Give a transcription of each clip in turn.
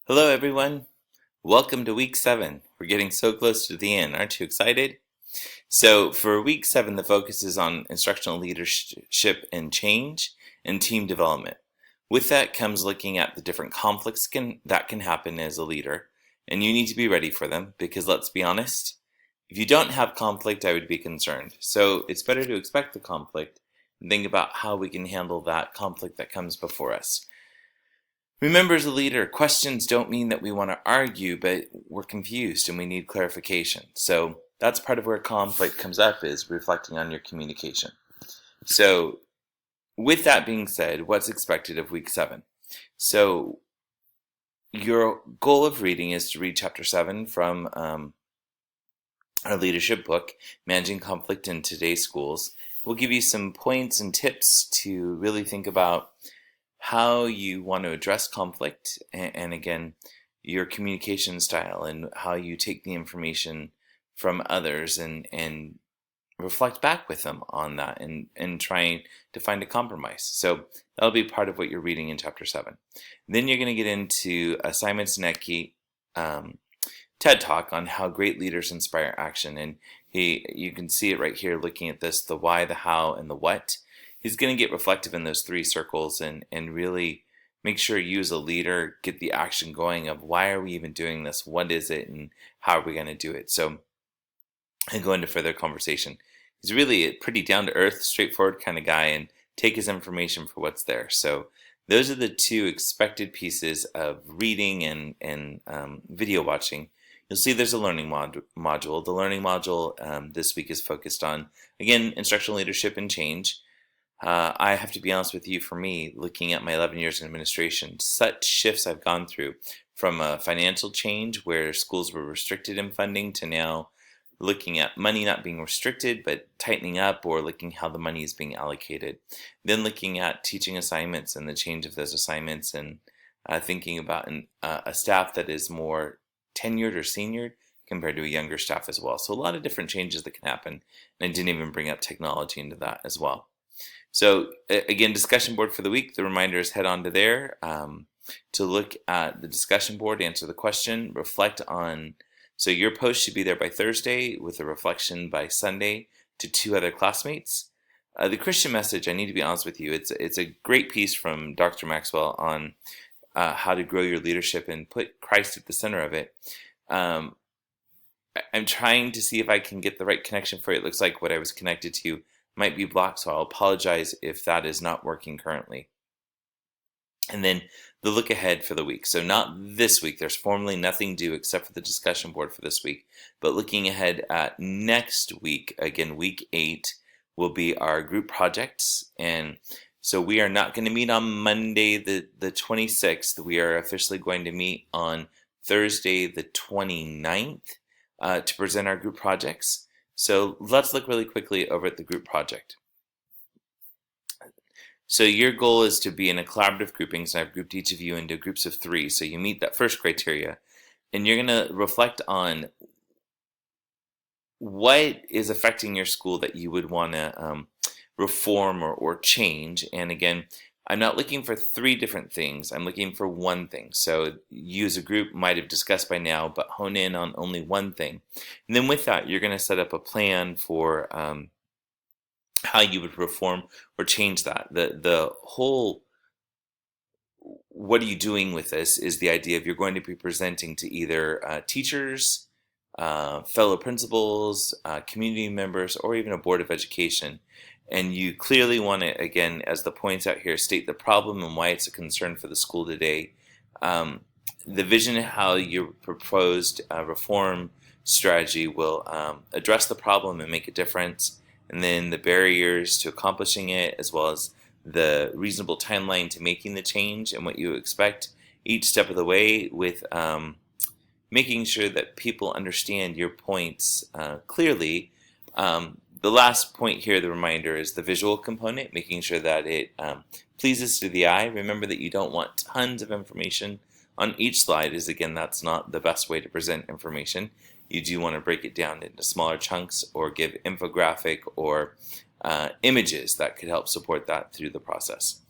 Hello, everyone. Welcome to week 7. We're getting so close to the end. Aren't you excited? So, for week 7, the focus is on instructional leadership and change and team development. With that comes looking at the different conflicts that can happen as a leader, and you need to be ready for them because let's be honest, if you don't have conflict, I would be concerned. So, it's better to expect the conflict and think about how we can handle that conflict that comes before us. Remember, as a leader, questions don't mean that we want to argue, but we're confused and we need clarification. So that's part of where conflict comes up, is reflecting on your communication. So with that being said, what's expected of week 7? So your goal of reading is to read chapter 7 from our leadership book, Managing Conflict in Today's Schools. We'll give you some points and tips to really think about how you want to address conflict, and again, your communication style and how you take the information from others and reflect back with them on that and trying to find a compromise. So that'll be part of what you're reading in chapter 7. Then you're going to get into Simon Sinek TED Talk on how great leaders inspire action. And you can see it right here looking at this, the why, the how, and the what. He's going to get reflective in those 3 circles and really make sure you as a leader get the action going of why are we even doing this? What is it? And how are we going to do it? So and go into further conversation. He's really a pretty down-to-earth, straightforward kind of guy and take his information for what's there. So those are the 2 expected pieces of reading and video watching. You'll see there's a learning module. The learning module this week is focused on, again, instructional leadership and change. I have to be honest with you, for me, looking at my 11 years in administration, such shifts I've gone through from a financial change where schools were restricted in funding to now looking at money not being restricted but tightening up, or looking how the money is being allocated. Then looking at teaching assignments and the change of those assignments, and thinking about a staff that is more tenured or seniored compared to a younger staff as well. So a lot of different changes that can happen, and I didn't even bring up technology into that as well. So again, discussion board for the week. The reminder is head on to there to look at the discussion board, answer the question, reflect on. So your post should be there by Thursday with a reflection by Sunday to 2 other classmates. The Christian message, I need to be honest with you, it's a great piece from Dr. Maxwell on how to grow your leadership and put Christ at the center of it. I'm trying to see if I can get the right connection for it. It looks like what I was connected to might be blocked, so I'll apologize if that is not working currently. And then the look ahead for the week. So not this week, there's formally nothing due except for the discussion board for this week, but looking ahead at next week, again, week 8 will be our group projects. And so we are not going to meet on Monday the 26th. We are officially going to meet on Thursday the 29th to present our group projects. So let's look really quickly over at the group project. So your goal is to be in a collaborative grouping. So I've grouped each of you into groups of 3. So you meet that first criteria, and you're going to reflect on what is affecting your school that you would want to reform or change. And again, I'm not looking for 3 different things. I'm looking for one thing. So you as a group might have discussed by now, but hone in on only one thing. And then with that, you're going to set up a plan for how you would reform or change that. The whole, what are you doing with this, is the idea of you're going to be presenting to either teachers, fellow principals, community members, or even a board of education. And you clearly want to, again, as the points out here, state the problem and why it's a concern for the school today. The vision of how your proposed reform strategy will address the problem and make a difference, and then the barriers to accomplishing it, as well as the reasonable timeline to making the change and what you expect each step of the way, with making sure that people understand your points clearly. The last point here, the reminder, is the visual component, making sure that it pleases to the eye. Remember that you don't want tons of information on each slide, as again, that's not the best way to present information. You do want to break it down into smaller chunks or give infographic or images that could help support that through the process.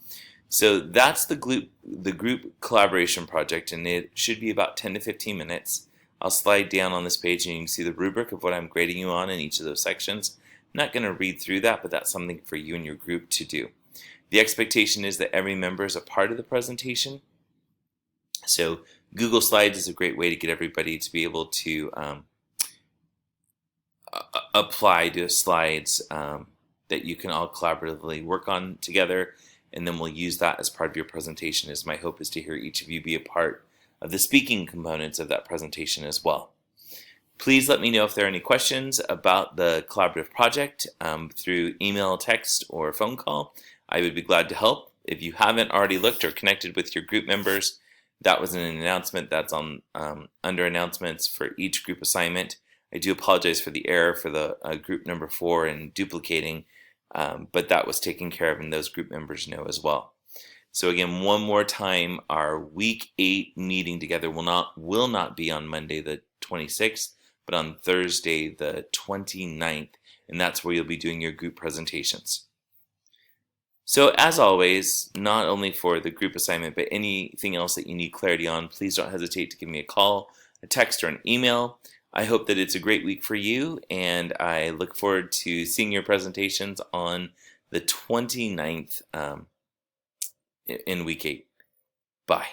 So that's the group collaboration project, and it should be about 10 to 15 minutes. I'll slide down on this page and you can see the rubric of what I'm grading you on in each of those sections. I'm not going to read through that, but that's something for you and your group to do. The expectation is that every member is a part of the presentation. So Google Slides is a great way to get everybody to be able to apply to slides that you can all collaboratively work on together, and then we'll use that as part of your presentation. As my hope is to hear each of you be a part of the speaking components of that presentation as well. Please let me know if there are any questions about the collaborative project through email, text, or phone call. I would be glad to help. If you haven't already looked or connected with your group members, that was an announcement that's on under announcements for each group assignment. I do apologize for the error for the group number 4 and duplicating, but that was taken care of and those group members know as well. So again, one more time, our week 8 meeting together will not be on Monday the 26th, but on Thursday the 29th, and that's where you'll be doing your group presentations. So as always, not only for the group assignment, but anything else that you need clarity on, please don't hesitate to give me a call, a text, or an email. I hope that it's a great week for you, and I look forward to seeing your presentations on the 29th in week 8. Bye.